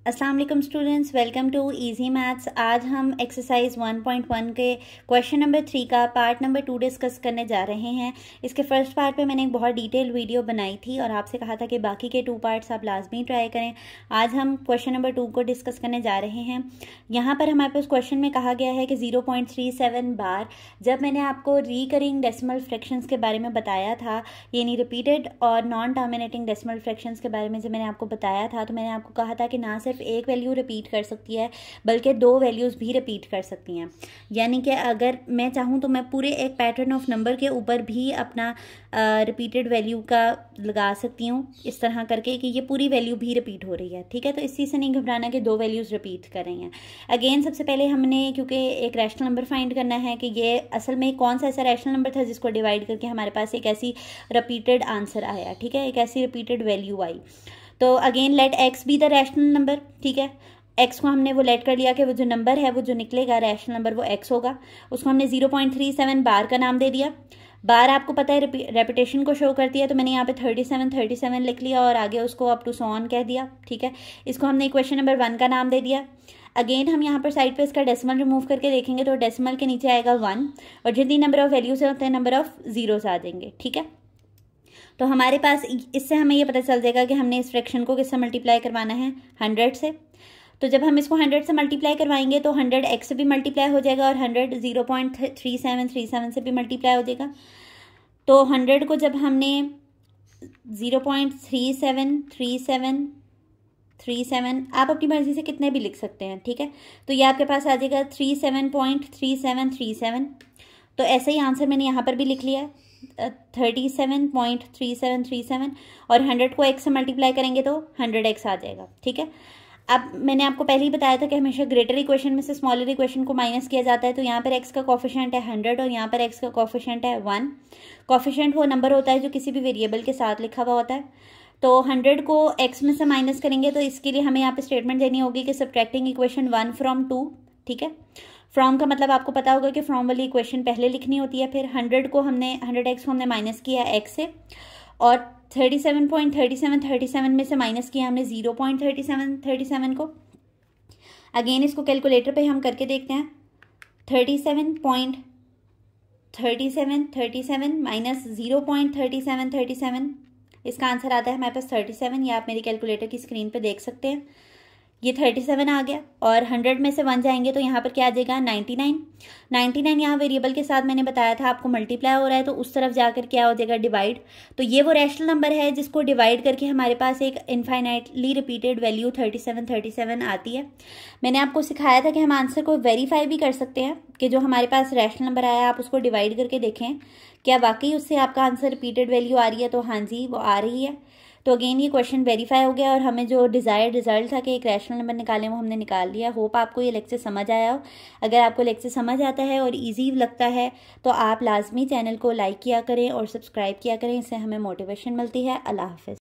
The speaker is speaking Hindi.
अस्सलाम वालेकुम students, welcome to easy maths. आज हम एक्सरसाइज 1.1 के क्वेश्चन नंबर 3 का पार्ट नंबर 2 डिस्कस करने जा रहे हैं। इसके फर्स्ट पार्ट पे मैंने एक बहुत डिटेल वीडियो बनाई थी और आपसे कहा था कि बाकी के 2 पार्ट्स आप लाजमी ट्राई करें। आज हम क्वेश्चन नंबर 2 को डिस्कस करने जा रहे हैं। यहाँ पर हमारे पास क्वेश्चन में कहा गया है कि 0.37 बार। जब मैंने आपको रिकरिंग डेसिमल फ्रैक्शंस के बारे में बताया था, यानी रिपीटेड और नॉन टर्मिनेटिंग डेसिमल फ्रैक्शंस के बारे में जब मैंने आपको बताया था, तो मैंने आपको कहा था कि ना सिर्फ एक वैल्यू रिपीट कर सकती है बल्कि 2 वैल्यूज़ भी रिपीट कर सकती हैं। यानी कि अगर मैं चाहूँ तो मैं पूरे एक पैटर्न ऑफ नंबर के ऊपर भी अपना रिपीटेड वैल्यू का लगा सकती हूँ, इस तरह करके कि ये पूरी वैल्यू भी रिपीट हो रही है। ठीक है, तो इस चीज़ से नहीं घबराना कि 2 वैल्यूज़ रिपीट कर रही हैं। अगेन सबसे पहले हमने, क्योंकि एक रैशनल नंबर फाइंड करना है कि ये असल में कौन सा ऐसा रैशनल नंबर था जिसको डिवाइड करके हमारे पास एक ऐसी रिपीटेड आंसर आया। ठीक है, एक ऐसी रिपीटेड वैल्यू आई। तो again let x be the rational number. ठीक है, एक्स को हमने वो लेट कर लिया कि वो जो नंबर है, वो जो निकलेगा रैशनल नंबर, वो एक्स होगा। उसको हमने 0.37 बार का नाम दे दिया। बार आपको पता है रेपिटेशन को शो करती है, तो मैंने यहाँ पे 37 लिख लिया और आगे उसको अप टू सो ऑन कह दिया। ठीक है, इसको हमने इक्वेशन नंबर 1 का नाम दे दिया। अगेन हम यहाँ पर साइड पे इसका डेसिमल रिमूव करके देखेंगे तो डेसिमल के नीचे आएगा 1 और जितनी नंबर ऑफ वैल्यूज है उतने नंबर ऑफ जीरोस आ जाएंगे। ठीक है, तो हमारे पास इससे हमें ये पता चल जाएगा कि हमने इस फ्रैक्शन को किससे मल्टीप्लाई करवाना है, 100 से। तो जब हम इसको 100 से मल्टीप्लाई करवाएंगे तो 100 एक्स से भी मल्टीप्लाई हो जाएगा और 100 0.3737 से भी मल्टीप्लाई हो जाएगा। तो 100 को जब हमने 0.373737, आप अपनी मर्जी से कितने भी लिख सकते हैं। ठीक है, तो ये आपके पास आ जाएगा 37.3737। तो ऐसे ही आंसर मैंने यहाँ पर भी लिख लिया है 37.3737 और 100 को x से मल्टीप्लाई करेंगे तो 100x आ जाएगा। ठीक है, अब मैंने आपको पहले ही बताया था कि हमेशा ग्रेटर इक्वेशन में से स्मॉलर इक्वेशन को माइनस किया जाता है। तो यहाँ पर x का कोफिशिएंट है 100 और यहाँ पर x का कोफिशिएंट है 1। कोफिशिएंट वो नंबर होता है जो किसी भी वेरिएबल के साथ लिखा हुआ होता है। तो 100 को x में से माइनस करेंगे तो इसके लिए हमें यहाँ पे स्टेटमेंट देनी होगी कि सब्ट्रैक्टिंग इक्वेशन 1 फ्रॉम 2। ठीक है, फ्रॉम का मतलब आपको पता होगा कि फ्रॉम वाली इक्वेशन पहले लिखनी होती है। फिर 100x को हमने माइनस किया x से और 37.3737 में से माइनस किया हमने 0.3737 को। अगेन इसको कैलकुलेटर पे हम करके देखते हैं। 37.3737 माइनस 0.3737, इसका आंसर आता है हमारे पास 37। ये आप मेरी कैलकुलेटर की स्क्रीन पे देख सकते हैं। ये 37 आ गया और 100 में से 1 जाएंगे तो यहाँ पर क्या आ जाएगा 99। यहाँ वेरिएबल के साथ मैंने बताया था आपको मल्टीप्लाई हो रहा है, तो उस तरफ जाकर क्या हो जाएगा डिवाइड। तो ये वो रैशनल नंबर है जिसको डिवाइड करके हमारे पास एक इनफाइनाइटली रिपीटेड वैल्यू 37 आती है। मैंने आपको सिखाया था कि हम आंसर को वेरीफाई भी कर सकते हैं कि जो हमारे पास रैशनल नंबर आया आप उसको डिवाइड करके देखें क्या वाकई उससे आपका आंसर रिपीटेड वैल्यू आ रही है। तो हाँ जी, वो आ रही है। तो अगेन ये क्वेश्चन वेरीफाई हो गया और हमें जो डिजायर्ड रिजल्ट था कि एक रैशनल नंबर निकालें वो हमने निकाल लिया। होप आपको ये लेक्चर समझ आया हो। अगर आपको लेक्चर समझ आता है और इजी लगता है तो आप लाजमी चैनल को लाइक किया करें और सब्सक्राइब किया करें, इससे हमें मोटिवेशन मिलती है। अल्लाह हाफिज़।